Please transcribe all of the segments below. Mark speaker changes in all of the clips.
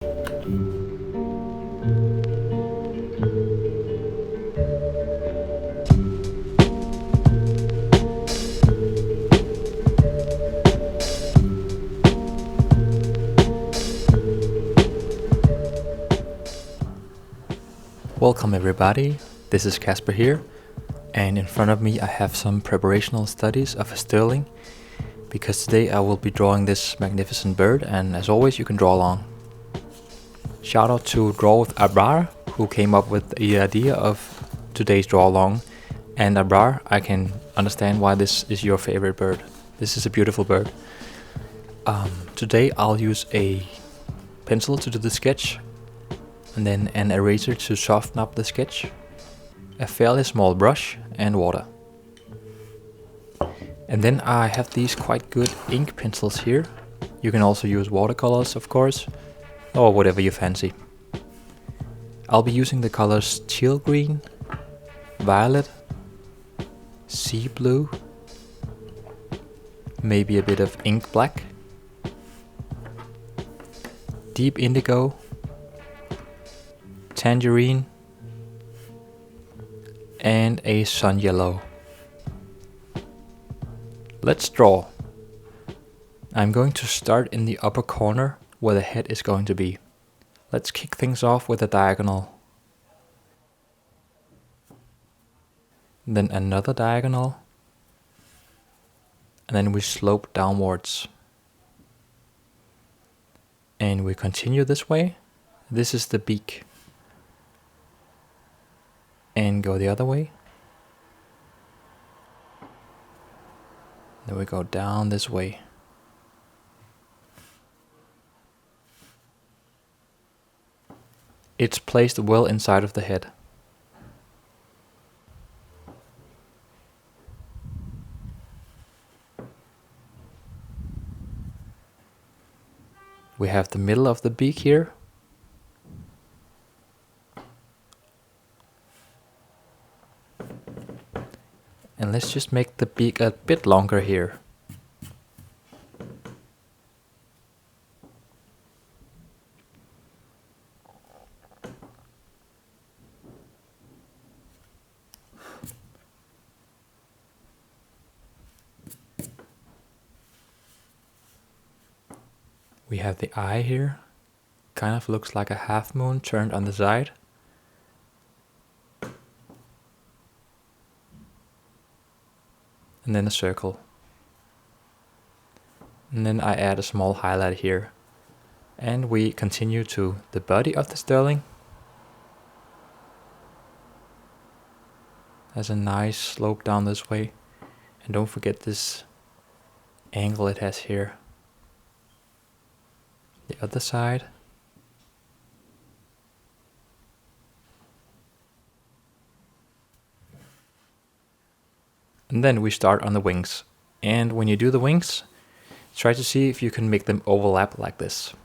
Speaker 1: Welcome everybody, this is Casper here, and in front of me I have some preparational studies of a Starling, because today I will be drawing this magnificent bird, and as always you can draw along. Shout out to Draw with Abrar, who came up with the idea of today's draw along, and Abrar, I can understand why this is your favorite bird. This is a beautiful bird. Today I'll use a pencil to do the sketch, and then an eraser to soften up the sketch, a fairly small brush, and water. And then I have these quite good ink pencils here. You can also use watercolors, of course, or whatever you fancy. I'll be using the colors teal green, violet, sea blue, maybe a bit of ink black, deep indigo, tangerine, and a sun yellow. Let's draw. I'm going to start in the upper corner where the head is going to be. Let's kick things off with a diagonal. Then another diagonal. And then we slope downwards. And we continue this way. This is the beak. And go the other way. Then we go down this way. It's placed well inside of the head. We have the middle of the beak here. And let's just make the beak a bit longer here. We have the eye here. Kind of looks like a half moon turned on the side. And then a circle. And then I add a small highlight here. And we continue to the body of the Starling. Has a nice slope down this way. And don't forget this angle it has here. The other side. And then we start on the wings. And when you do the wings, try to see if you can make them overlap like this.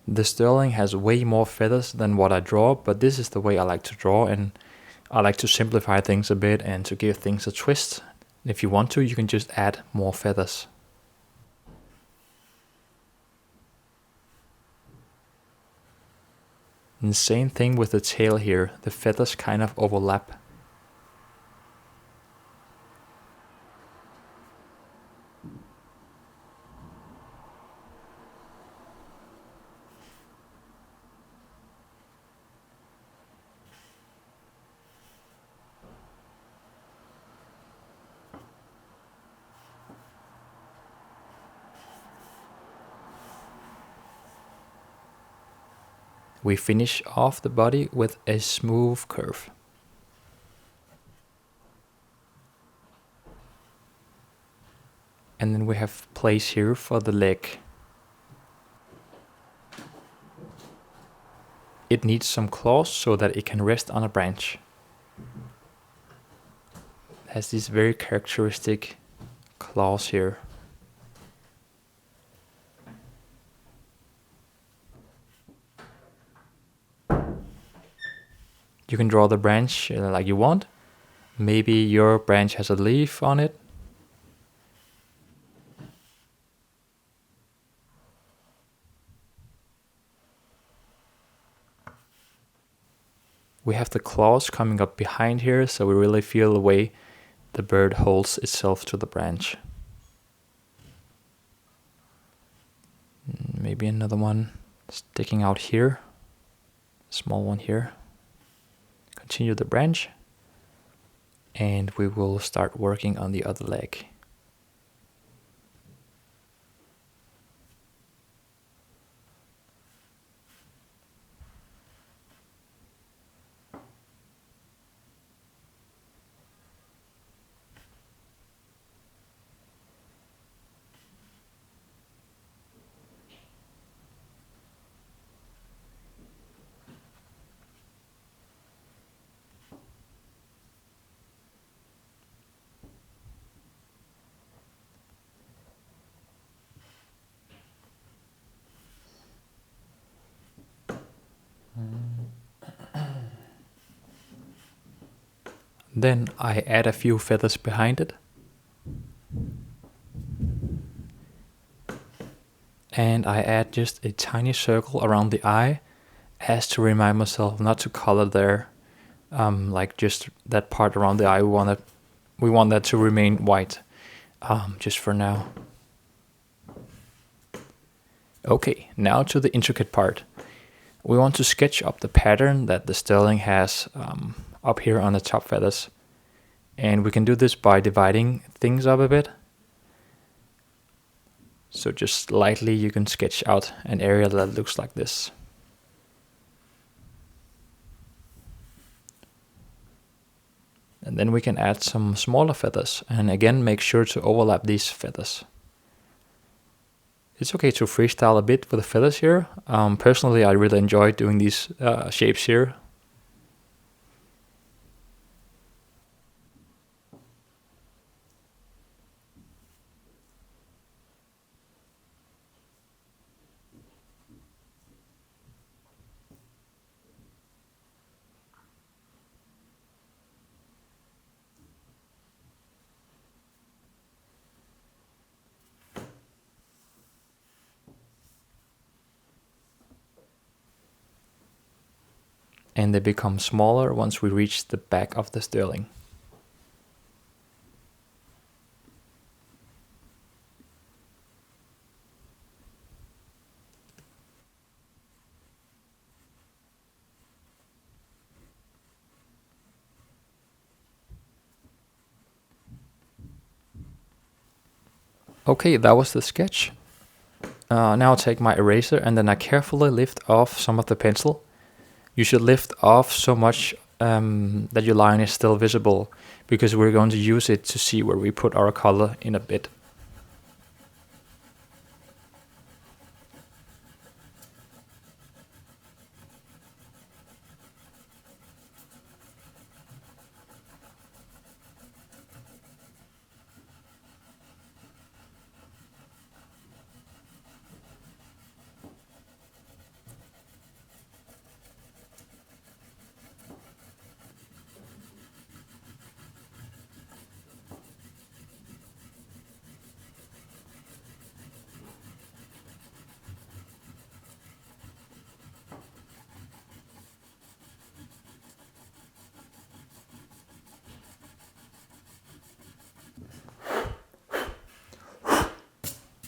Speaker 1: The Starling has way more feathers than what I draw, but this is the way I like to draw, and I like to simplify things a bit and to give things a twist. If you want to, you can just add more feathers. And the same thing with the tail here, the feathers kind of overlap. We finish off the body with a smooth curve. And then we have place here for the leg. It needs some claws so that it can rest on a branch. It has these very characteristic claws here. You can draw the branch like you want. Maybe your branch has a leaf on it. We have the claws coming up behind here, so we really feel the way the bird holds itself to the branch. Maybe another one sticking out here. Small one here. Continue the branch. And we will start working on the other leg. Then I add a few feathers behind it. And I add just a tiny circle around the eye as to remind myself not to color there. Like just that part around the eye, we want that to remain white, just for now. Okay, now to the intricate part. We want to sketch up the pattern that the Starling has up here on the top feathers. And we can do this by dividing things up a bit. So just lightly you can sketch out an area that looks like this. And then we can add some smaller feathers, and again make sure to overlap these feathers. It's okay to freestyle a bit with the feathers here. Personally, I really enjoy doing these shapes here. And they become smaller once we reach the back of the Starling. Okay, that was the sketch. Now I'll take my eraser and then I carefully lift off some of the pencil. You should lift off so much that your line is still visible, because we're going to use it to see where we put our color in a bit.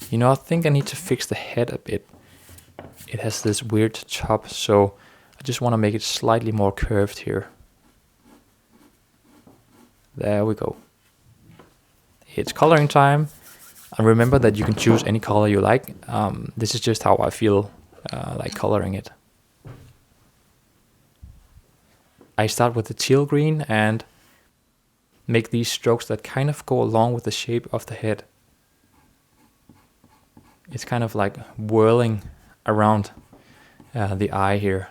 Speaker 1: You know, I think I need to fix the head a bit. It has this weird top, so I just want to make it slightly more curved here. There we go. It's coloring time. And remember that you can choose any color you like. This is just how I feel like coloring it. I start with the teal green and make these strokes that kind of go along with the shape of the head. It's kind of like whirling around the eye here.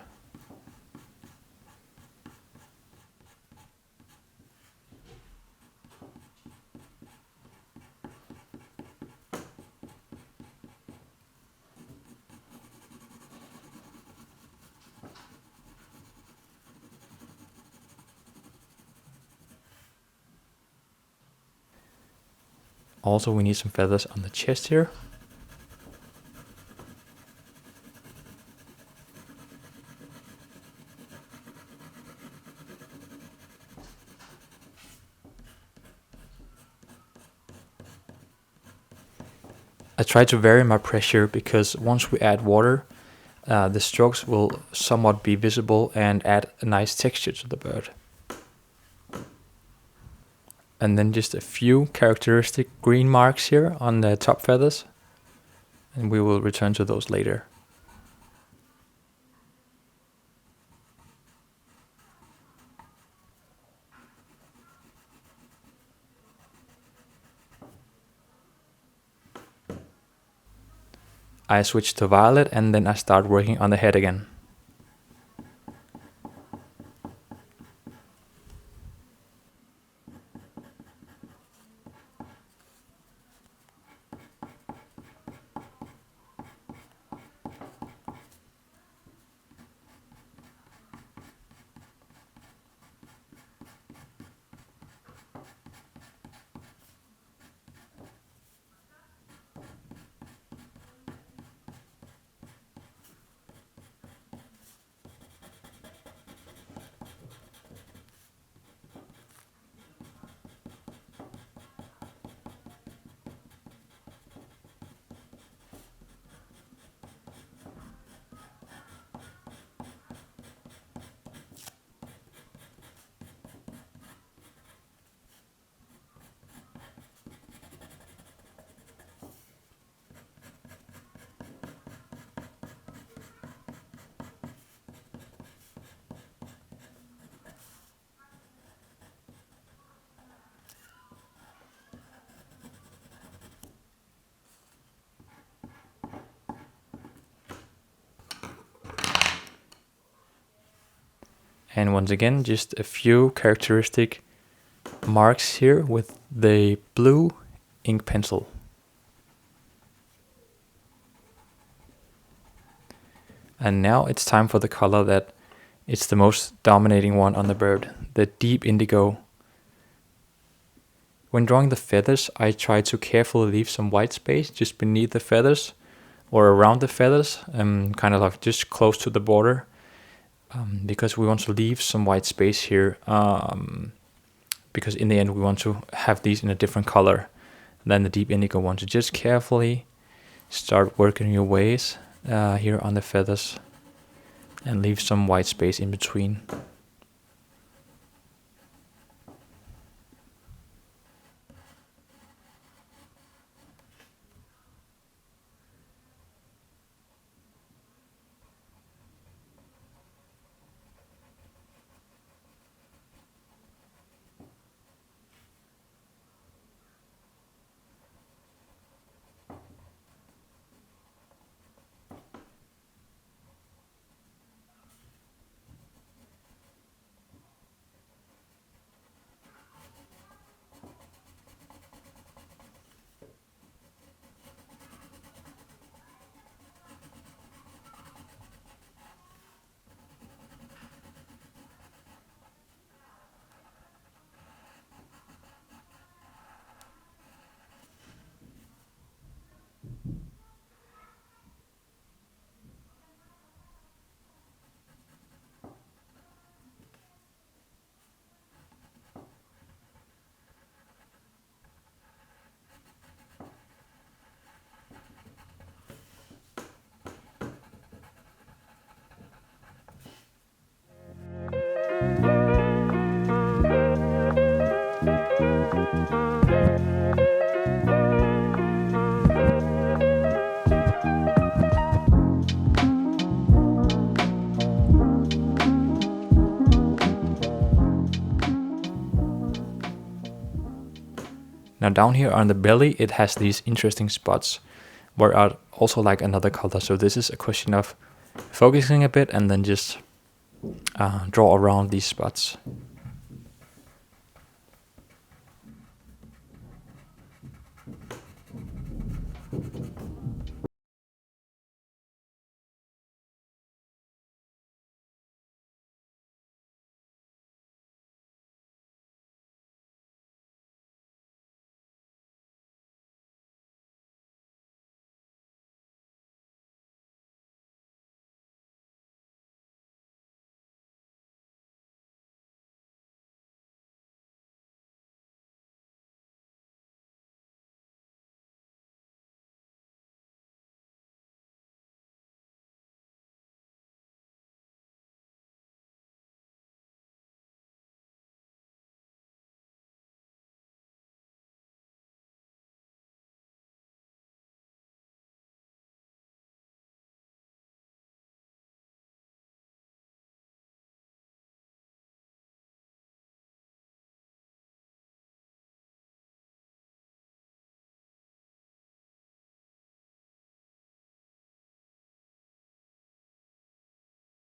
Speaker 1: Also, we need some feathers on the chest here. I try to vary my pressure because once we add water, the strokes will somewhat be visible and add a nice texture to the bird. And then just a few characteristic green marks here on the top feathers, and we will return to those later. I switch to violet and then I start working on the head again. And once again, just a few characteristic marks here with the blue ink pencil. And now it's time for the color that it's the most dominating one on the bird, the deep indigo. When drawing the feathers, I try to carefully leave some white space just beneath the feathers or around the feathers, kind of like just close to the border, because we want to leave some white space here, because in the end we want to have these in a different color than the deep indigo one. So just carefully start working your ways here on the feathers and leave some white space in between. Now down here on the belly, it has these interesting spots where I also like another color. So this is a question of focusing a bit and then just draw around these spots.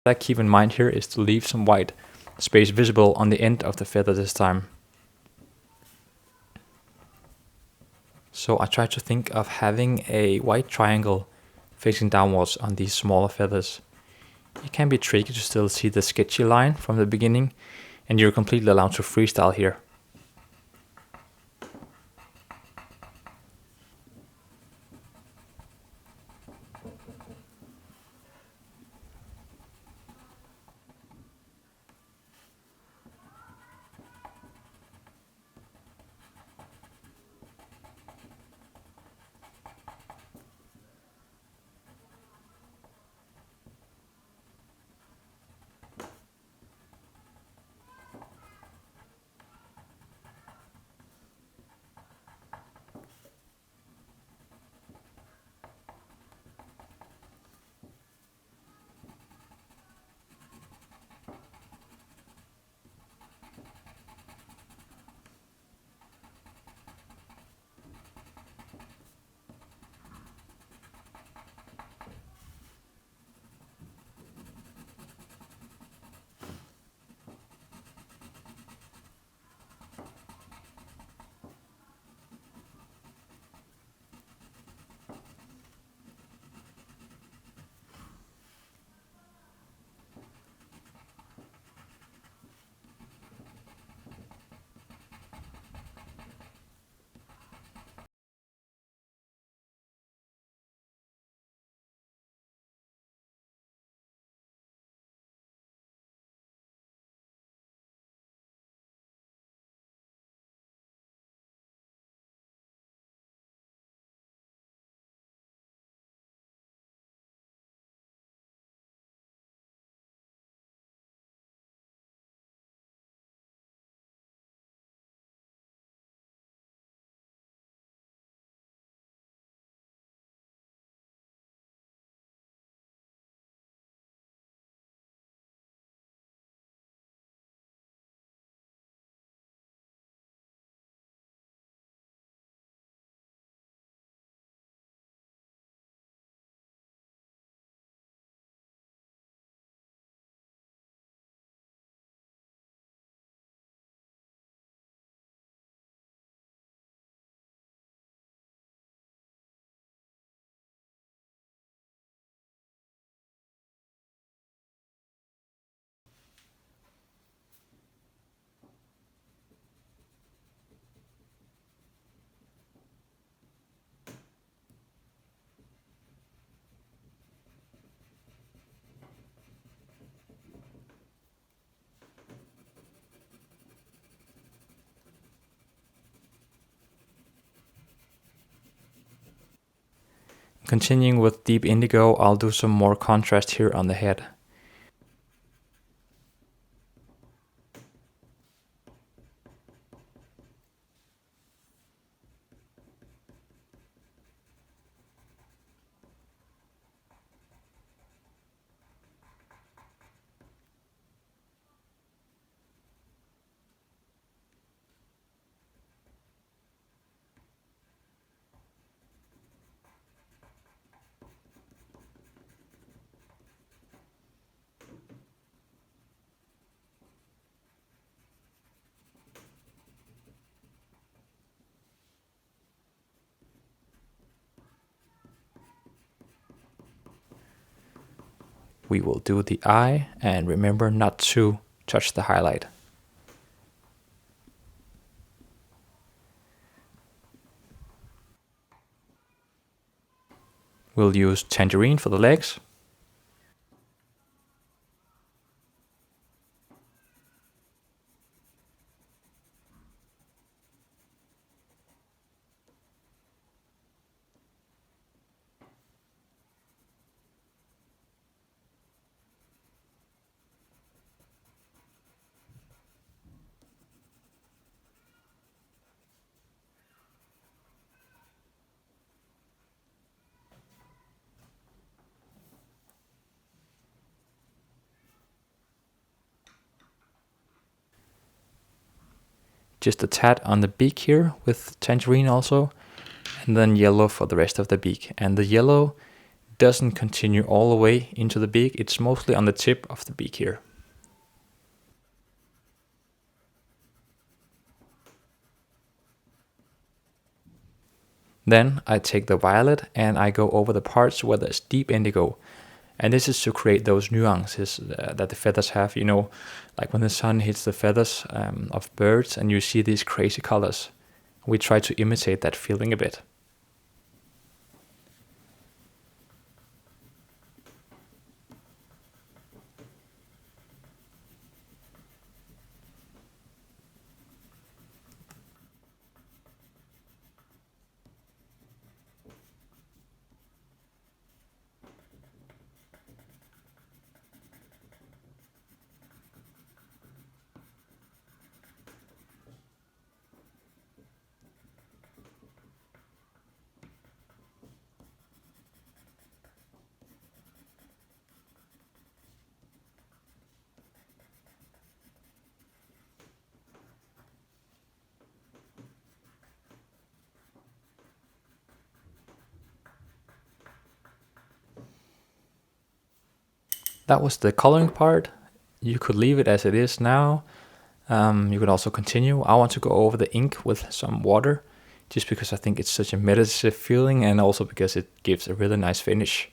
Speaker 1: That keep in mind here is to leave some white space visible on the end of the feather this time. So I try to think of having a white triangle facing downwards on these smaller feathers. It can be tricky to still see the sketchy line from the beginning, and you're completely allowed to freestyle here. Continuing with deep indigo, I'll do some more contrast here on the head. We will do the eye, and remember not to touch the highlight. We'll use Tangerine for the legs. Just a tad on the beak here with Tangerine also, and then yellow for the rest of the beak. And the yellow doesn't continue all the way into the beak. It's mostly on the tip of the beak here. Then I take the violet and I go over the parts where there's deep indigo. And this is to create those nuances that the feathers have, you know, like when the sun hits the feathers of birds and you see these crazy colors. We try to imitate that feeling a bit. That was the coloring part. You could leave it as it is now. You could also continue. I want to go over the ink with some water, just because I think it's such a meditative feeling and also because it gives a really nice finish.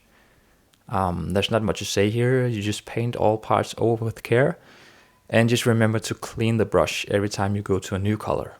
Speaker 1: There's not much to say here. You just paint all parts over with care, and just remember to clean the brush every time you go to a new color.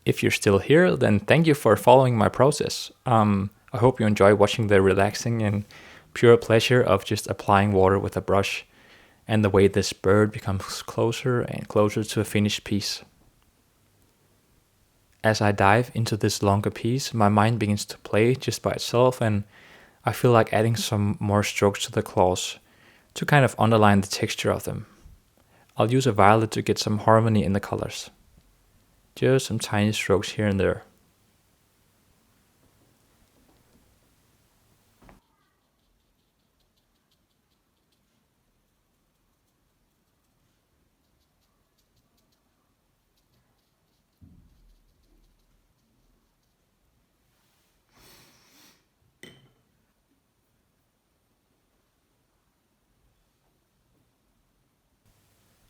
Speaker 1: If you're still here, then thank you for following my process. I hope you enjoy watching the relaxing and pure pleasure of just applying water with a brush and the way this bird becomes closer and closer to a finished piece. As I dive into this longer piece, my mind begins to play just by itself, and I feel like adding some more strokes to the claws to kind of underline the texture of them. I'll use a violet to get some harmony in the colors. Just some tiny strokes here and there.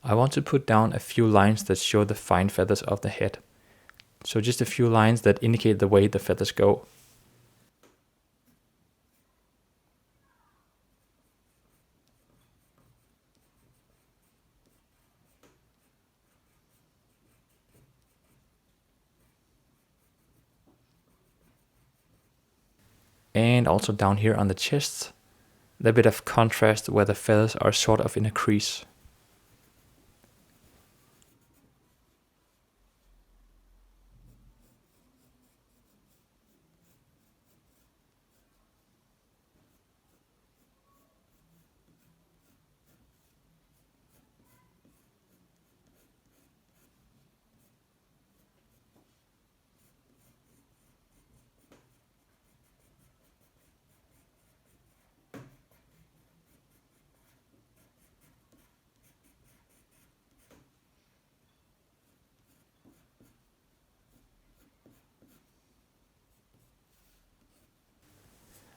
Speaker 1: I want to put down a few lines that show the fine feathers of the head. So just a few lines that indicate the way the feathers go. And also down here on the chest, the bit of contrast where the feathers are sort of in a crease.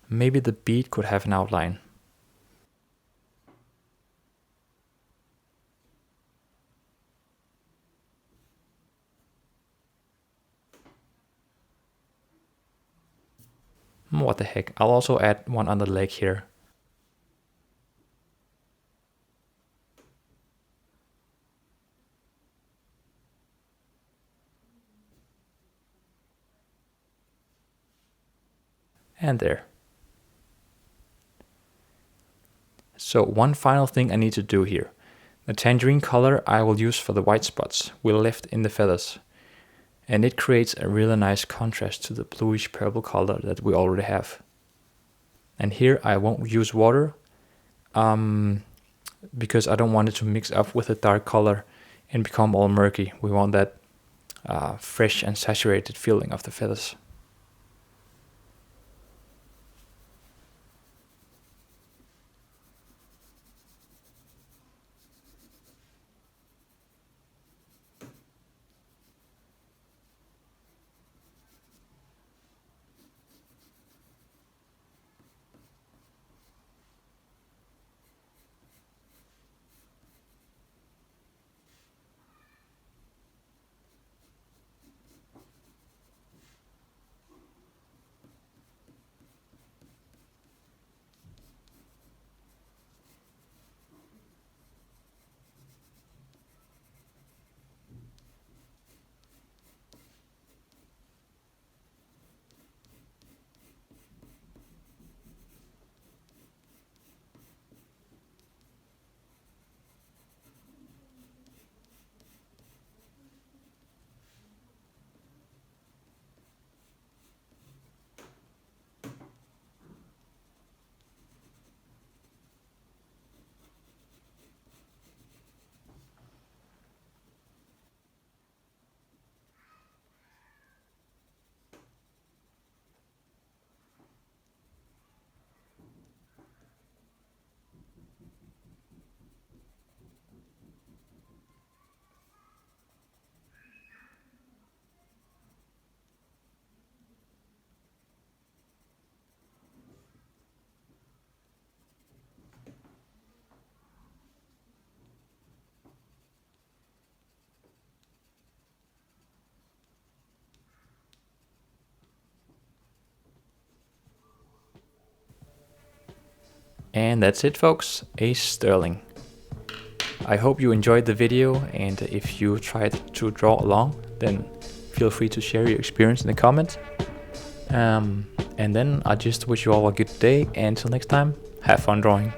Speaker 1: Maybe the bead could have an outline. What the heck, I'll also add one on the leg here. And there. So one final thing I need to do here. The tangerine color I will use for the white spots we left in the feathers. And it creates a really nice contrast to the bluish purple color that we already have. And here I won't use water because I don't want it to mix up with the dark color and become all murky. We want that fresh and saturated feeling of the feathers. And that's it, folks, a Starling. I hope you enjoyed the video, and if you tried to draw along, then feel free to share your experience in the comments. And then I just wish you all a good day, and until next time, have fun drawing.